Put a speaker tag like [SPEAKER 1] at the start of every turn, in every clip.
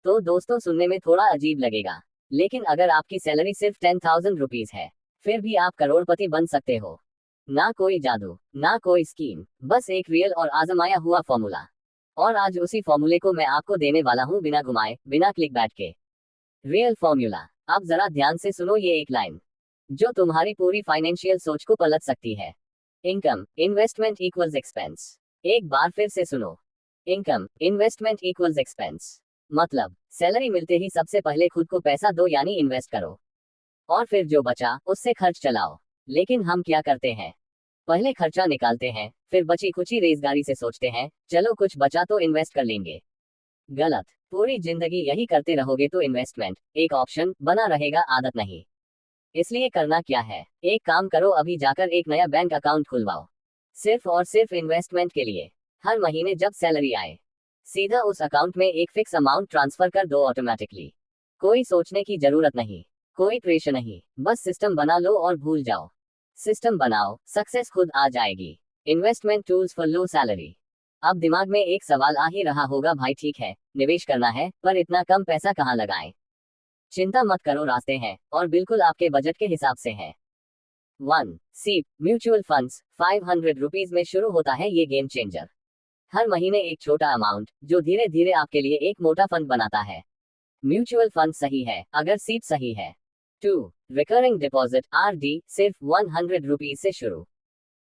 [SPEAKER 1] तो दोस्तों सुनने में थोड़ा अजीब लगेगा, लेकिन अगर आपकी सैलरी सिर्फ 10,000 रुपीज है, फिर भी आप करोड़पति बन सकते हो। ना कोई जादू, ना कोई स्कीम, बस एक रियल और आजमाया हुआ फॉर्मूला। और आज उसी फॉर्मूले को मैं आपको देने वाला हूँ, बिना घुमाए, बिना क्लिक बैट के। Real formula. अब जरा ध्यान से सुनो ये एक लाइन, जो तुम्हारी पूरी फाइनेंशियल सोच को पलट सकती है। Income investment equals expense. एक बार फिर से सुनो, इनकम इन्वेस्टमेंट इक्वल्स एक्सपेंस। मतलब सैलरी मिलते ही सबसे पहले खुद को पैसा दो, यानी इन्वेस्ट करो, और फिर जो बचा उससे खर्च चलाओ। लेकिन हम क्या करते हैं, पहले खर्चा निकालते हैं, फिर बची खुची रेजगारी से सोचते हैं चलो कुछ बचा तो इन्वेस्ट कर लेंगे। गलत। पूरी जिंदगी यही करते रहोगे तो इन्वेस्टमेंट एक ऑप्शन बना रहेगा, आदत नहीं। इसलिए करना क्या है, एक काम करो, अभी जाकर एक नया बैंक अकाउंट खुलवाओ, सिर्फ और सिर्फ इन्वेस्टमेंट के लिए। हर महीने जब सैलरी आए, सीधा उस अकाउंट में एक फिक्स अमाउंट ट्रांसफर कर दो ऑटोमेटिकली। कोई सोचने की जरूरत नहीं, कोई प्रेशर नहीं, बस सिस्टम बना लो और भूल जाओ। सिस्टम बनाओ, सक्सेस खुद आ जाएगी। Investment tools for low salary. अब दिमाग में एक सवाल आ ही रहा होगा, भाई ठीक है निवेश करना है, पर इतना कम पैसा कहाँ लगाएं? चिंता मत करो, रास्ते हैं, और बिल्कुल आपके बजट के हिसाब से हैं। 1. सीप म्यूचुअल फंड्स। 500 रुपीज में शुरू होता है ये गेम चेंजर। हर महीने एक छोटा अमाउंट जो धीरे धीरे आपके लिए एक मोटा फंड बनाता है। म्यूचुअल फंड सही है अगर सीप सही है। 2. Recurring deposit RD. सिर्फ 100 रुपीज से शुरू।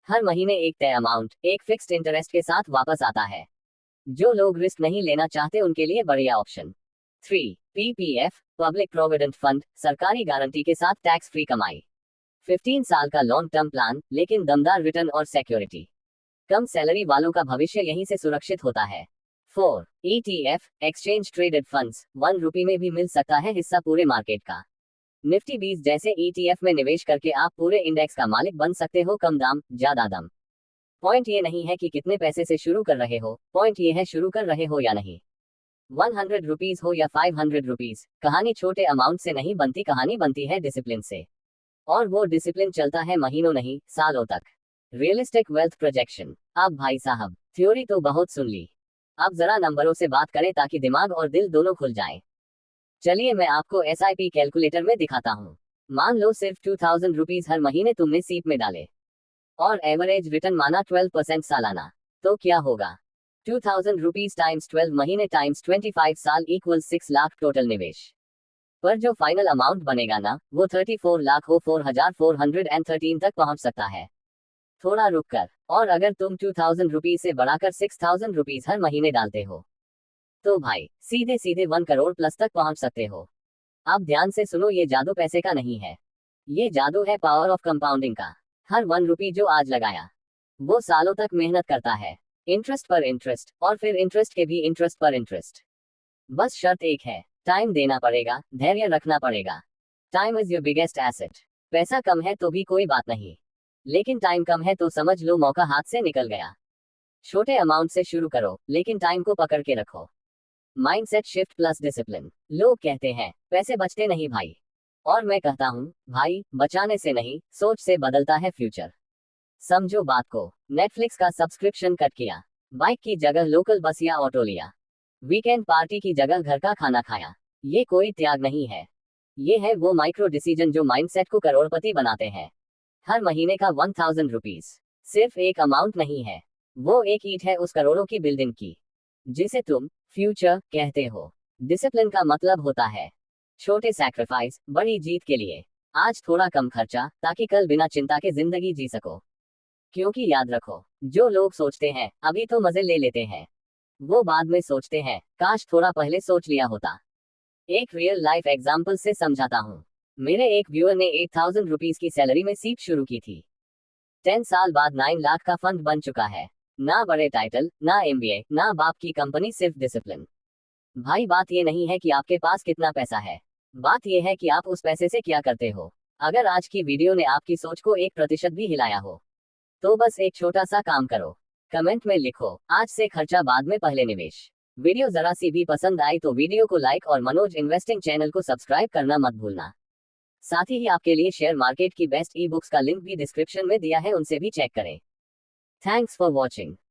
[SPEAKER 1] हर महीने एक तय अमाउंट एक फिक्स्ड इंटरेस्ट के साथ वापस आता है। जो लोग रिस्क नहीं लेना चाहते उनके लिए बढ़िया option. 3. PPF public provident fund. सरकारी गारंटी के साथ टैक्स फ्री कमाई। 15 साल का लॉन्ग टर्म प्लान, लेकिन दमदार रिटर्न और सिक्योरिटी। कम सैलरी वालों का भविष्य यहीं से सुरक्षित होता है। 4. ETF exchange traded funds. 1 रुपये में भी मिल सकता है हिस्सा पूरे मार्केट का। निफ्टी 20 जैसे ETF में निवेश करके आप पूरे इंडेक्स का मालिक बन सकते हो, कम दाम ज्यादा दम। पॉइंट ये नहीं है कि कितने पैसे से शुरू कर रहे हो, पॉइंट ये है शुरू कर रहे हो या नहीं। 100 रुपीज हो या 500 रुपीज, कहानी छोटे अमाउंट से नहीं बनती, कहानी बनती है डिसिप्लिन से। और वो डिसिप्लिन चलता है महीनों नहीं सालों तक। Realistic wealth projection. अब भाई साहब, थ्योरी तो बहुत सुन ली, अब जरा नंबरों से बात करें ताकि दिमाग और दिल दोनों खुल जाए। चलिए मैं आपको SIP कैलकुलेटर में दिखाता हूँ। मान लो सिर्फ 2000 रुपीज हर महीने तुमने सीप में डाले, और एवरेज रिटर्न माना 12% सालाना। तो क्या होगा, 2000 रुपीज टाइम्स 12 महीने टाइम्स 25 साल इक्वल 6 लाख टोटल निवेश। पर जो फाइनल अमाउंट बनेगा ना, वो 34 लाख हो, 4413 तक पहुंच सकता है। थोड़ा रुक कर, और अगर तुम 2000 रुपीज से बढ़ाकर 6000 रुपीज हर महीने डालते हो, तो भाई सीधे सीधे 1 करोड़ प्लस तक पहुंच सकते हो। अब ध्यान से सुनो, ये जादू पैसे का नहीं है, ये जादू है पावर ऑफ कंपाउंडिंग का। हर 1 रुपी जो आज लगाया, वो सालों तक मेहनत करता है, इंटरेस्ट पर इंटरेस्ट, और फिर इंटरेस्ट के भी इंटरेस्ट पर इंटरेस्ट। बस शर्त एक है, टाइम देना पड़ेगा, धैर्य रखना पड़ेगा। Time is your biggest asset. पैसा कम है तो भी कोई बात नहीं, लेकिन टाइम कम है तो समझ लो मौका हाथ से निकल गया। छोटे अमाउंट से शुरू करो, लेकिन टाइम को पकड़ के रखो। Mindset shift plus discipline. लोग कहते हैं पैसे बचते नहीं भाई, और मैं कहता हूँ भाई, बचाने से नहीं सोच से बदलता है फ्यूचर। समझो बात को। नेटफ्लिक्स का सब्सक्रिप्शन कट किया, बाइक की जगह लोकल बस या ऑटो लिया, वीकेंड पार्टी की जगह घर का खाना खाया। ये कोई त्याग नहीं है, ये है वो माइक्रो डिसीजन जो माइंडसेट को करोड़पति बनाते हैं। हर महीने का 1000 रुपीज सिर्फ एक अमाउंट नहीं है, वो एक ईंट है उस करोड़ों की बिल्डिंग की, जिसे तुम फ्यूचर कहते हो। डिसिप्लिन का मतलब होता है छोटे सैक्रिफाइस बड़ी जीत के लिए। आज थोड़ा कम खर्चा, ताकि कल बिना चिंता के जिंदगी जी सको। क्योंकि याद रखो, जो लोग सोचते हैं अभी तो मजे ले लेते हैं, वो बाद में सोचते हैं काश थोड़ा पहले सोच लिया होता। एक रियल लाइफ एग्जाम्पल से समझाता हूँ। मेरे एक व्यूअर ने 8000 रुपीज की सैलरी में सीप शुरू की थी। 10 साल बाद 9 लाख का फंड बन चुका है। ना बड़े टाइटल, ना MBA, ना बाप की कंपनी, सिर्फ डिसिप्लिन। भाई बात ये नहीं है कि आपके पास कितना पैसा है, बात ये है कि आप उस पैसे से क्या करते हो। अगर आज की वीडियो ने आपकी सोच को 1% भी हिलाया हो, तो बस एक छोटा सा काम करो, कमेंट में लिखो आज से खर्चा बाद में पहले निवेश। वीडियो जरा सी भी पसंद आई तो वीडियो को लाइक और मनोज इन्वेस्टिंग चैनल को सब्सक्राइब करना मत भूलना। साथ ही आपके लिए शेयर मार्केट की बेस्ट ई बुक्स का लिंक भी डिस्क्रिप्शन में दिया है, उनसे भी चेक करें। Thanks for watching.